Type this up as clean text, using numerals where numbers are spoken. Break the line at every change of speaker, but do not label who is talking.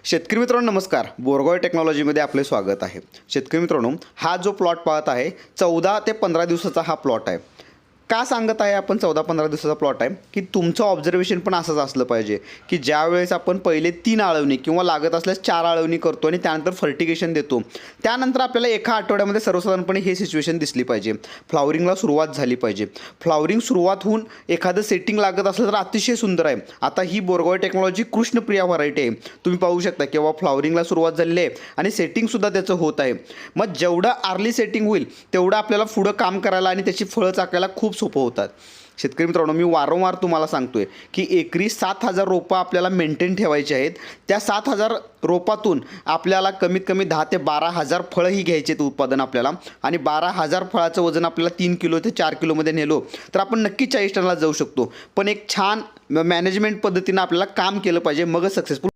शेतकरी मित्रांनो नमस्कार. बोरगॉय टेक्नॉलॉजीमध्ये आपले स्वागत आहे. शेतकरी मित्रांनो, हा जो प्लॉट पाहत आहे 14 ते 15 दिवसाचा हा प्लॉट आहे. का सांगत आहे आपण 14-15 दिवसाचा प्लॉट आहे की तुमचं ऑब्झर्वेशन पण असंच असलं पाहिजे की ज्यावेळेस आपण पहिले 3 आळवणी किंवा लागत असल्यास 4 आळवणी करतो आणि त्यानंतर फर्टिगेशन देतो, त्यानंतर आपल्याला एका आठवड्यामध्ये सर्वसाधारणपणे हे सिच्युएशन दिसली पाहिजे. फ्लॉवरिंगला सुरुवात झाली पाहिजे. फ्लॉवरिंग सुरुवात होऊन एखादं सेटिंग लागत असलं तर अतिशय सुंदर आहे. आता ही बोरगॉय टेक्नॉलॉजी कृष्णप्रिया व्हरायटी आहे. तुम्ही पाहू शकता केव्हा फ्लॉवरिंगला सुरुवात झालेली आहे आणि सेटिंगसुद्धा त्याचं होत आहे. मग जेवढं अर्ली सेटिंग होईल तेवढं आपल्याला पुढं काम करायला आणि त्याची फळं चाकायला खूप सोपं होतात. शेतकरी मित्रांनो, मी वारंवार तुम्हाला सांगतोय की एकरी 7,000 रोपं आपल्याला मेंटेन ठेवायची आहेत. त्या 7,000 रोपातून आपल्याला कमीत कमी 10 ते 12,000 फळं ही घ्यायची आहेत उत्पादन आपल्याला. आणि 12,000 फळाचं वजन आपल्याला 3 किलो ते 4 किलोमध्ये नेलो तर आपण नक्की 40 टनला जाऊ शकतो. पण एक छान मॅनेजमेंट पद्धतीनं आपल्याला काम केलं पाहिजे, मगच सक्सेसफुल